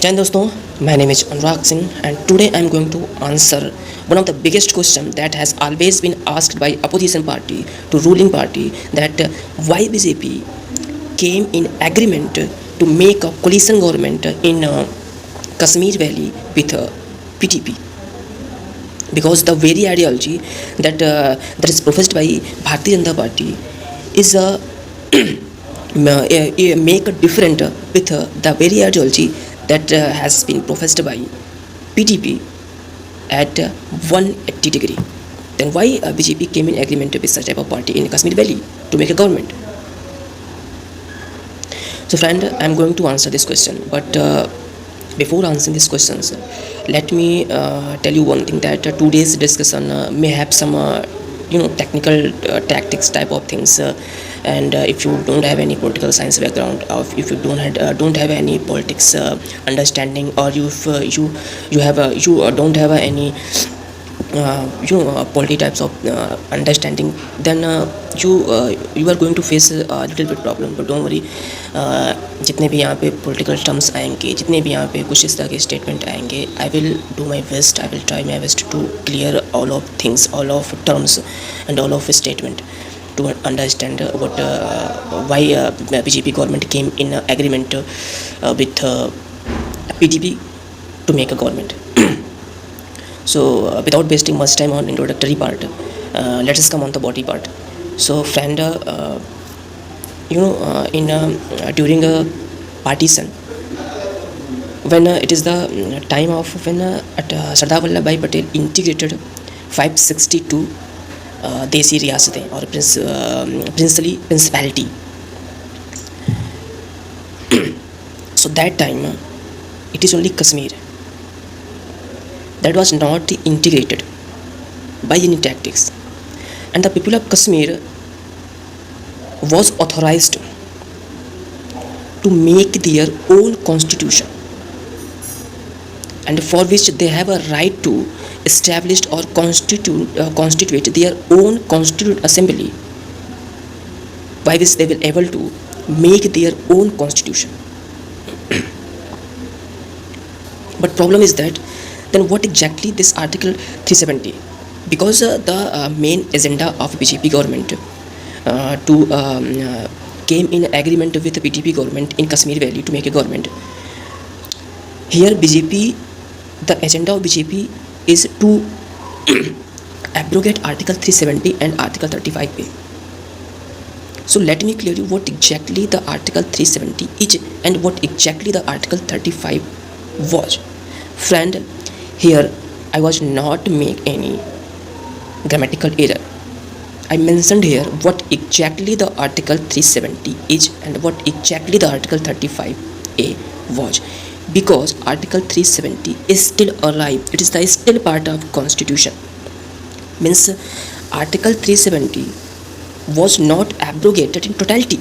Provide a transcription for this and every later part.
Jai Hind दोस्तों, my name is Anurag Singh and today I am going to answer one of the biggest questions that has always been asked by opposition party to ruling party, that why BJP came in agreement to make a coalition government in Kashmir Valley with PTP, because the very ideology that is professed by Bharatiya Janata Party is make a different with the very ideology that has been professed by PTP at 180 degree. Then why BJP came in agreement with such type of party in Kashmir Valley to make a government? So friend, I am going to answer this question, but before answering these questions, let me tell you one thing, that today's discussion may have some technical tactics type of things, and if you don't have any political science background, or if you don't have any politics understanding, or you don't have any polity types of understanding, then you are going to face a little bit problem. But don't worry, जितने भी यहाँ पे political terms आएंगे, जितने भी यहाँ पे कुछ इस तरह के statement आएंगे, I will do my best, I will try my best to clear all of things, all of terms and all of statement to understand why BJP government came in agreement with PDP to make a government. So without wasting much time on introductory part, let us come on the body part. So friend, during a partition, when it is the time of when Sardar Vallabhbhai Patel integrated 562 desi riyasatein or princely principality. So that time it is only Kashmir that was not integrated by any tactics, and the people of Kashmir was authorized to make their own constitution, and for which they have a right to establish or constitute their own constituent assembly, by which they will able to make their own constitution. But problem is that, then what exactly this article 370? Because the main agenda of BJP government to came in agreement with the BJP government in Kashmir Valley to make a government. Here BJP, the agenda of BJP is to abrogate article 370 and article 35A. So let me clear you what exactly the article 370 is and what exactly the article 35 was. Friend, here I was not make any grammatical error. I mentioned here what exactly the article 370 is and what exactly the article 35A was, because article 370 is still alive. It is the still part of constitution. Means article 370 was not abrogated in totality.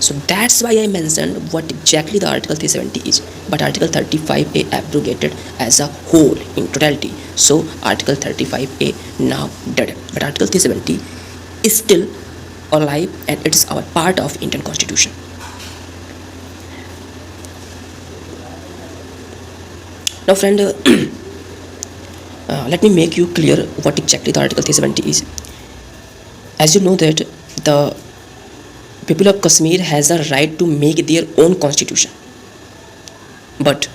So that's why I mentioned what exactly the article 370 is, but article 35A abrogated as a whole in totality. So article 35A now dead, but article 370 is still alive and it is our part of Indian constitution. Now friend, let me make you clear what exactly the article 370 is. As you know that the people of Kashmir has a right to make their own constitution, but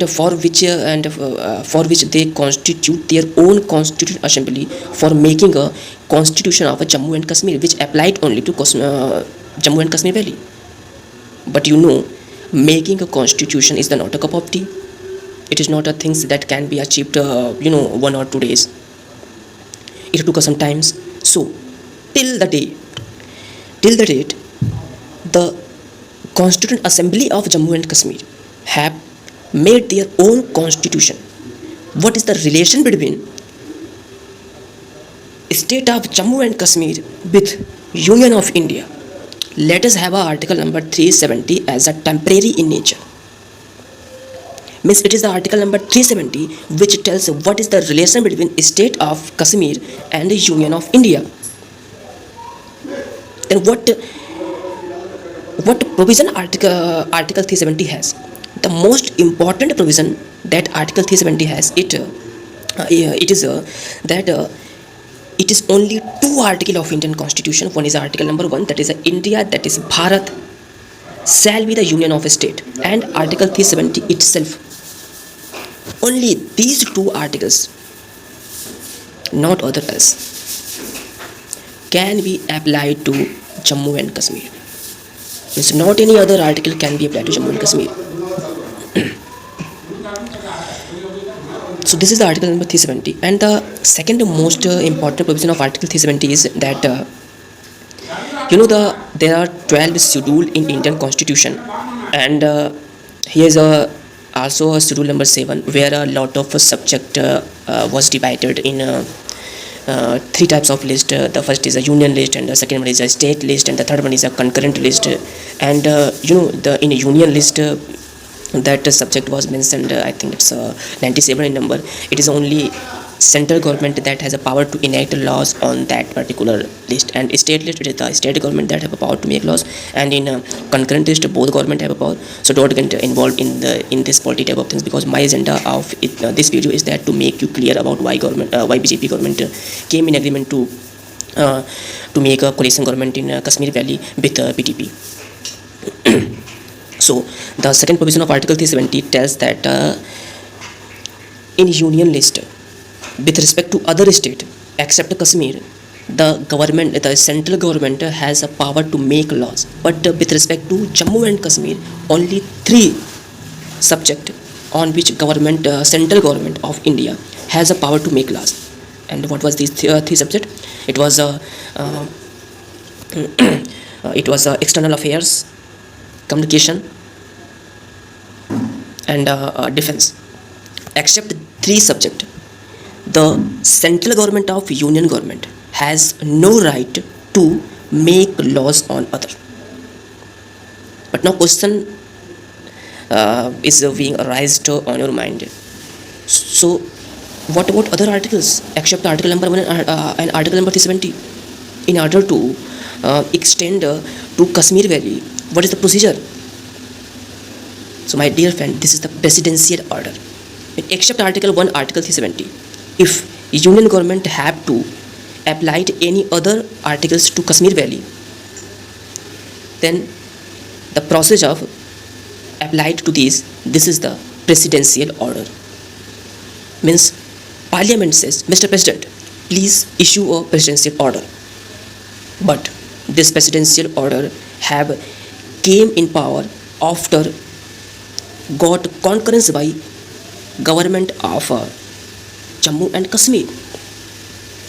for which they constitute their own constituent assembly for making a constitution of a Jammu and Kashmir, which applied only to Jammu and Kashmir Valley. But you know, making a constitution is not a cup of tea. It is not a things that can be achieved 1 or 2 days. It took us some times. So till the date, the Constituent Assembly of Jammu and Kashmir have made their own constitution. What is the relation between state of Jammu and Kashmir with Union of India? Let us have a article number 370 as a temporary in nature. Means it is the article number 370 which tells what is the relation between state of Kashmir and the Union of India. Then what provision article 370 has? The most important provision that Article 370 has, it is that it is only two article of Indian Constitution. One is Article number 1, that is India, that is Bharat, shall be the union of a state, and Article 370 itself. Only these two articles, not other else, can be applied to Jammu and Kashmir. Means not any other article can be applied to Jammu and Kashmir. So this is the article number 370, and the second most important provision of Article 370 is that there are 12 schedule in Indian Constitution, and here is also a schedule number 7 where a lot of subject was divided in three types of list. The first is a union list, and the second one is a state list, and the third one is a concurrent list. And in a union list, that subject was mentioned, I think it's 97 in number. It is only central government that has a power to enact laws on that particular list, and state list, it is the state government that have a power to make laws, and in concurrent list both government have a power. So don't get involved in this politics type of things, because my agenda of this video is that to make you clear about why BJP government came in agreement to make a coalition government in Kashmir Valley with BJP. So the second provision of Article 370 tells that in union list, with respect to other state except Kashmir, the central government has a power to make laws. But with respect to Jammu and Kashmir, only three subject on which central government of India has a power to make laws. And what was these three subject? It was external affairs, communication, and defense. Except three subject, the central government of union government has no right to make laws on other. But now question is being raised on your mind. So what about other articles except Article number 1 and Article number 370? In order to extend to Kashmir Valley, what is the procedure? So my dear friend, this is the presidential order. Except Article 1, Article 370, if union government have to apply any other articles to Kashmir Valley, then the process of applied to this is the presidential order. Means Parliament says, Mr. President, please issue a presidential order. But this presidential order have came in power after got concurrence by government of Jammu and Kashmir.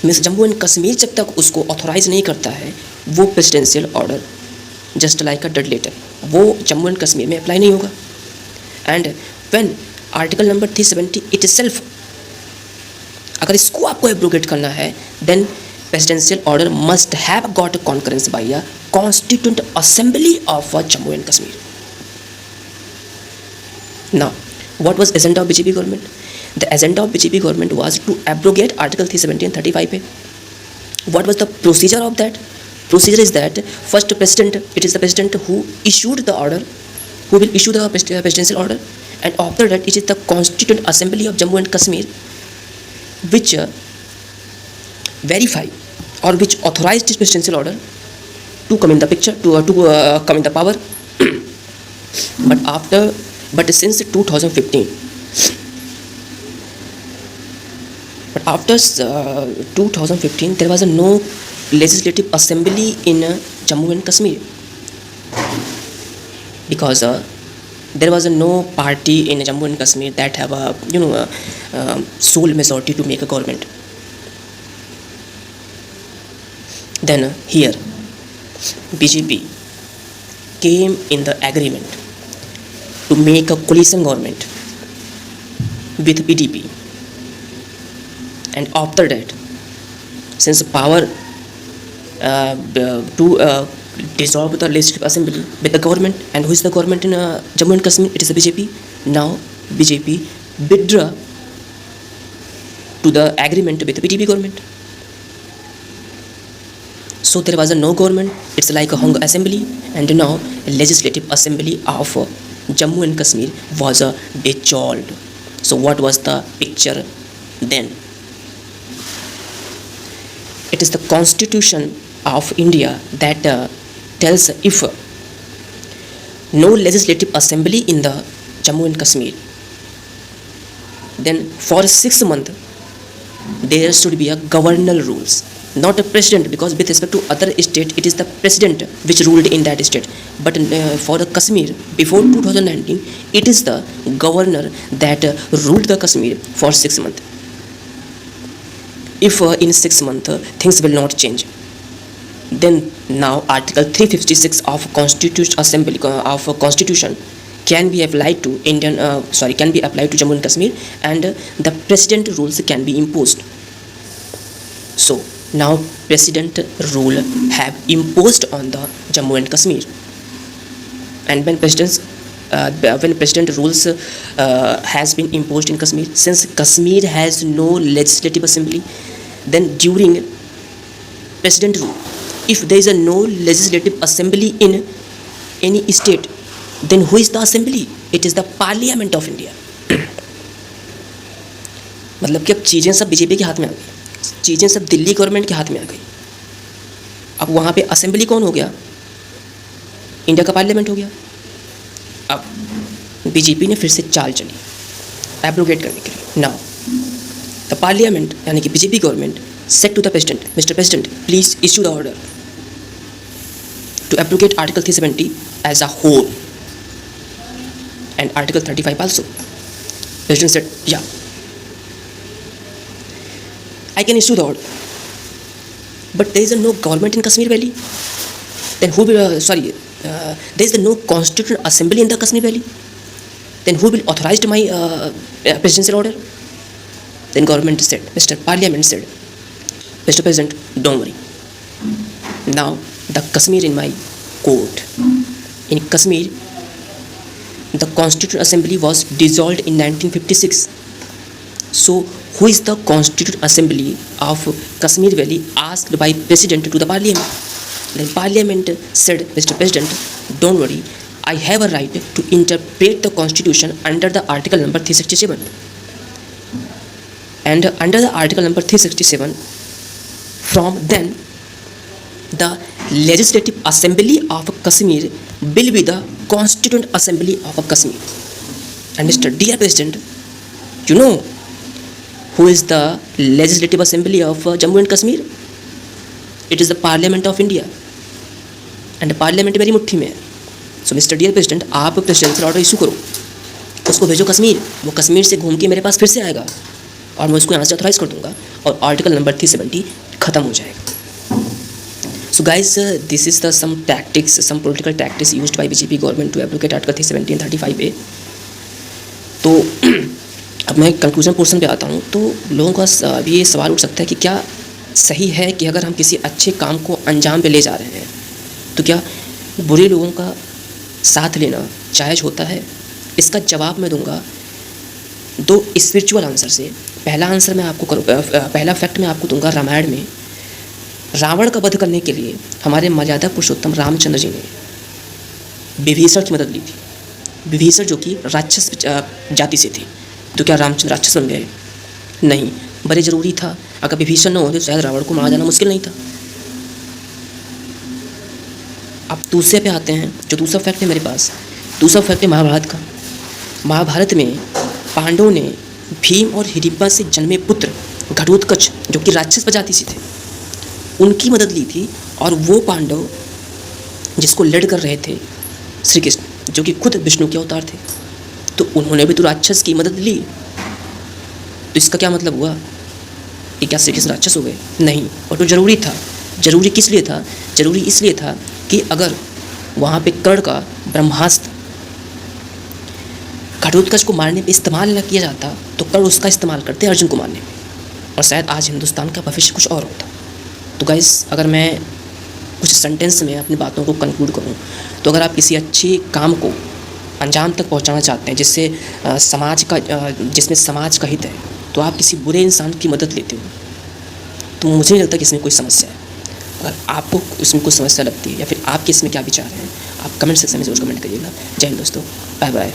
Means Jammu and Kashmir जब तक उसको authorise नहीं करता है, वो presidential order just like a dead letter, वो Jammu and Kashmir में apply नहीं होगा. And when article number 370 itself, अगर इसको आपको एब्रोगेट करना है, then presidential order must have got concurrence by a constituent assembly of Jammu and Kashmir. Now, what was agenda of BJP government? The agenda of BJP government was to abrogate Article 370 and 35A. What was the procedure of that? Procedure is that first president, it is the president who issued the order, who will issue the presidential order, and after that it is the Constituent Assembly of Jammu and Kashmir which verify or which authorize this presidential order to come in the picture, to come in the power. But since 2015, after 2015, there was no legislative assembly in Jammu and Kashmir, because there was no party in Jammu and Kashmir that have a sole majority to make a government. Then here BJP came in the agreement to make a coalition government with BJP, and after that, since power to dissolve the legislative assembly with the government, and who is the government in Jammu and Kashmir? It is the BJP. Now BJP withdraw to the agreement with the BJP government. So there was no government. It's like a hung assembly, and now legislative assembly of Jammu and Kashmir was dissolved. So what was the picture then? It is the Constitution of India that tells if no legislative assembly in the Jammu and Kashmir, then for 6 months there should be a governor rules, not a president, because with respect to other state it is the president which ruled in that state, but for the Kashmir before 2019 it is the governor that ruled the Kashmir for 6 months. If in 6 months things will not change, then now Article 356 of Constitution Assembly of Constitution can be applied to can be applied to Jammu and Kashmir, and the president rules can be imposed. So now president rule have imposed on the Jammu and Kashmir, and when president rules has been imposed in Kashmir, since Kashmir has no legislative assembly, then during president rule, if there is a no legislative assembly in any state, then who is the assembly? It is the Parliament of India. मतलब कि अब चीज़ें सब BJP के हाथ में आ गई, चीज़ें सब दिल्ली गवर्नमेंट के हाथ में आ गई. अब वहाँ पे असेंबली कौन हो गया? इंडिया का पार्लियामेंट हो गया. अब बीजेपी ने फिर से चाल चली एब्रोगेट करने के लिए. नाउ द पार्लियामेंट यानी कि BJP government said to the president, Mr. President, please issue the order to abrogate Article 370 as a whole and Article 35 also. President said, yeah, I can issue the order, but there is no government in Kashmir Valley. Then who will? There is no constitutional assembly in the Kashmir Valley. Then who will authorize my presidential order? Then government said, Parliament said, Mr. President, don't worry. Now the Kashmir in my court. In Kashmir, the Constituent Assembly was dissolved in 1956. So who is the Constituent Assembly of Kashmir Valley asked by President to the Parliament? Then Parliament said, Mr. President, don't worry. I have a right to interpret the Constitution under the Article number 367. And under the Article number 367, from then, the Legislative Assembly of Kashmir will be the Constituent Assembly of Kashmir. And Mr. Dear President, you know who is the Legislative Assembly of Jammu and Kashmir? It is the Parliament of India. And the Parliament मेरी मुट्ठी में है. So Mr. Dear President, आप presidential order issue करो, उसको भेजो कश्मीर, वो कश्मीर से घूम के मेरे पास फिर से आएगा और मैं उसको यहाँ से ऑथराइज कर दूंगा और आर्टिकल नंबर 370 ख़त्म हो जाएगा. So guys, this is the some political tactics used by BJP government to abrogate Article 370 and 35A. तो अब मैं कंक्लूजन पोर्शन पे आता हूँ. तो लोगों का अभी ये सवाल उठ सकता है कि क्या सही है कि अगर हम किसी अच्छे काम को अंजाम पे ले जा रहे हैं तो क्या बुरे लोगों का साथ लेना जायज़ होता है? इसका जवाब मैं दूंगा दो स्पिरिचुअल आंसर से. पहला आंसर मैं आपको पहला फैक्ट मैं आपको दूंगा. रामायण में रावण का वध करने के लिए हमारे मर्यादा पुरुषोत्तम रामचंद्र जी ने विभीषण की मदद ली थी. विभीषण जो कि राक्षस जाति से थे, तो क्या रामचंद्र राक्षस बन गए? नहीं, बड़े ज़रूरी था. अगर विभीषण न होते तो शायद रावण को मारा जाना मुश्किल नहीं था. अब दूसरे पे आते हैं. जो दूसरा फैक्ट है मेरे पास, दूसरा फैक्ट है महाभारत का. महाभारत में पांडवों ने भीम और हिडिंबा से जन्मे पुत्र घटोत्कच जो कि राक्षस प्रजाति से थे, उनकी मदद ली थी. और वो पांडव जिसको लड़ कर रहे थे श्री कृष्ण जो कि खुद विष्णु के अवतार थे, तो उन्होंने भी तो राक्षस की मदद ली. तो इसका क्या मतलब हुआ कि क्या श्री कृष्ण राक्षस हो गए? नहीं. और तो ज़रूरी था. ज़रूरी किस लिए था? ज़रूरी इसलिए था कि अगर वहाँ पे कर्ण का ब्रह्मास्त्र घटोत्कच को मारने पे इस्तेमाल न किया जाता तो कर्ण उसका इस्तेमाल करते अर्जुन को मारने में, और शायद आज हिंदुस्तान का भविष्य कुछ और होता. तो गाइस, अगर मैं कुछ सेंटेंस में अपनी बातों को कंक्लूड करूं, तो अगर आप किसी अच्छे काम को अंजाम तक पहुंचाना चाहते हैं जिसमें समाज का हित है, तो आप किसी बुरे इंसान की मदद लेते हो, तो मुझे नहीं लगता कि इसमें कोई समस्या है. अगर आपको उसमें कुछ समस्या लगती है या फिर आपके इसमें क्या विचार हैं, आप कमेंट सेक्शन में ज़रूर कमेंट करिएगा। जय हिंद दोस्तों, बाय बाय।